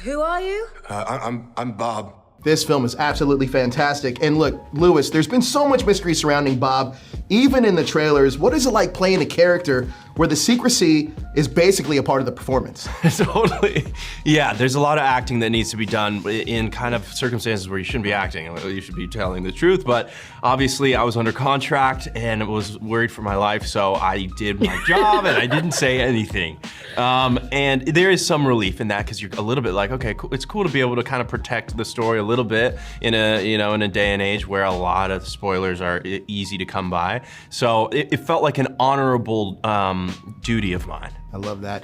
Who are you? I'm Bob. This film is absolutely fantastic. And look, Lewis, there's been so much mystery surrounding Bob, even in the trailers. What is it like playing a character where the secrecy is basically a part of the performance? Totally. Yeah, there's a lot of acting that needs to be done in kind of circumstances where you shouldn't be acting. You should be telling the truth, but obviously I was under contract and was worried for my life, so I did my job and I didn't say anything. And there is some relief in that because you're a little bit like, okay, cool. It's cool to be able to kind of protect the story a little bit in a day and age where a lot of spoilers are easy to come by. So it felt like an honorable duty of mine. I love that.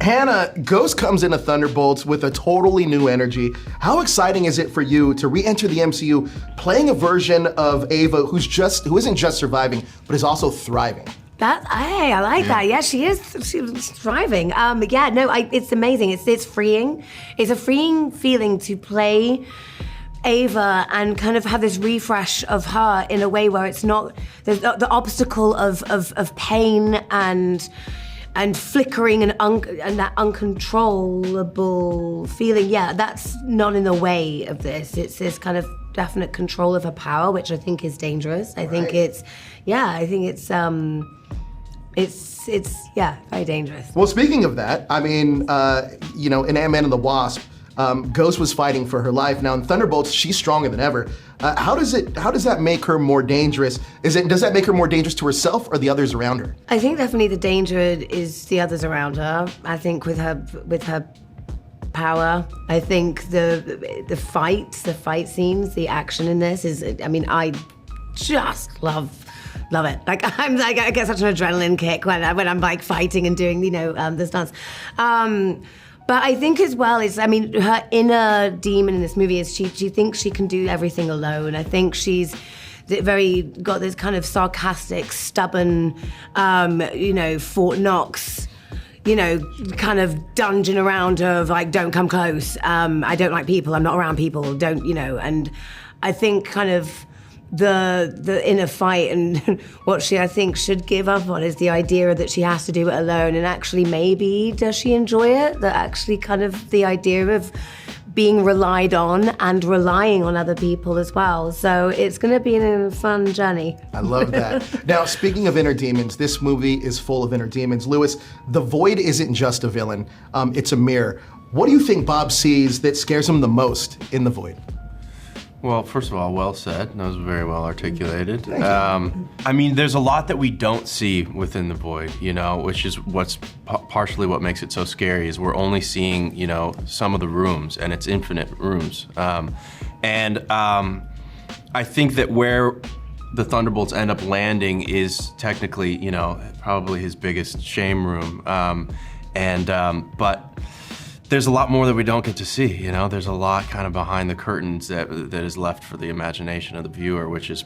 Hannah, Ghost comes into Thunderbolts with a totally new energy. How exciting is it for you to re-enter the MCU playing a version of Ava who isn't just surviving, but is also thriving? I like that. Yeah, she is. She's thriving. It's amazing. It's freeing. It's a freeing feeling to play Ava and kind of have this refresh of her in a way where it's not the obstacle of pain and flickering and that uncontrollable feeling. Yeah, that's not in the way of this. It's this kind of definite control of her power, which I think is dangerous. I think it's very dangerous. Well, speaking of that, I mean, in Ant-Man and the Wasp, Ghost was fighting for her life. Now in Thunderbolts, she's stronger than ever. How does that make her more dangerous? Does that make her more dangerous to herself or the others around her? I think definitely the danger is the others around her. I think with her power, I think the fight scenes, the action in this I just love it. I get such an adrenaline kick when I'm like fighting and doing the stunts. But I think as well her inner demon in this movie is she thinks she can do everything alone. I think she's got this kind of sarcastic, stubborn, Fort Knox, kind of dungeon around her of like, don't come close. I don't like people. I'm not around people. And I think kind of the inner fight and what I think should give up on is the idea that she has to do it alone. And actually, maybe does she enjoy it? That actually kind of the idea of being relied on and relying on other people as well. So it's going to be a fun journey. I love that. Now, speaking of inner demons, this movie is full of inner demons. Lewis, the Void isn't just a villain, it's a mirror. What do you think Bob sees that scares him the most in the Void? Well, first of all, well said. That was very well articulated. Thank you. There's a lot that we don't see within the Void, which is what's partially what makes it so scary is we're only seeing, some of the rooms, and it's infinite rooms. I think that where the Thunderbolts end up landing is technically, probably his biggest shame room. But there's a lot more that we don't get to see, There's a lot kind of behind the curtains that is left for the imagination of the viewer, which is,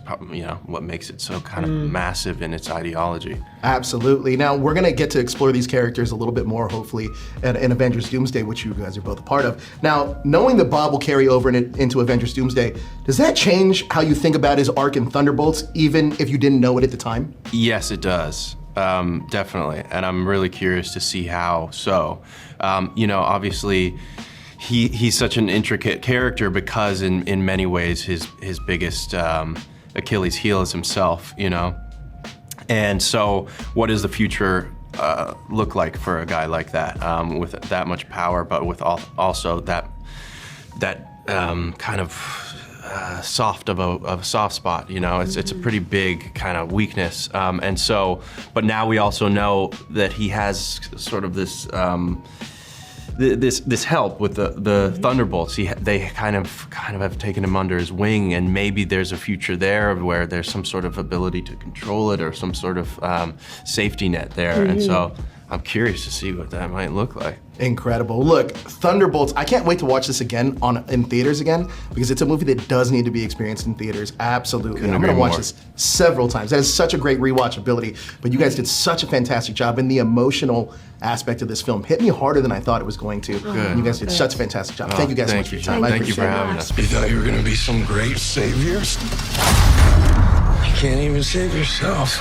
what makes it so kind of massive in its ideology. Absolutely. Now, we're gonna get to explore these characters a little bit more, hopefully, in Avengers Doomsday, which you guys are both a part of. Now, knowing that Bob will carry over into Avengers Doomsday, does that change how you think about his arc in Thunderbolts, even if you didn't know it at the time? Yes, it does. Definitely, and I'm really curious to see how so. Obviously, he's such an intricate character because in many ways his biggest Achilles heel is himself, And so what does the future look like for a guy like that with that much power, but with also that kind of soft of a soft spot, It's a pretty big kind of weakness, but now we also know that he has sort of this this help with the Thunderbolts. They kind of have taken him under his wing, and maybe there's a future there where there's some sort of ability to control it or some sort of safety net there, and so I'm curious to see what that might look like. Incredible. Look, Thunderbolts, I can't wait to watch this again in theaters again, because it's a movie that does need to be experienced in theaters. Absolutely. I'm gonna watch this several times. That is such a great rewatchability, but you guys did such a fantastic job, and the emotional aspect of this film hit me harder than I thought it was going to. Good. You guys did such a fantastic job. Thank you guys so much for your time. Thank you for having us. You thought you were gonna be some great saviors? You can't even save yourself.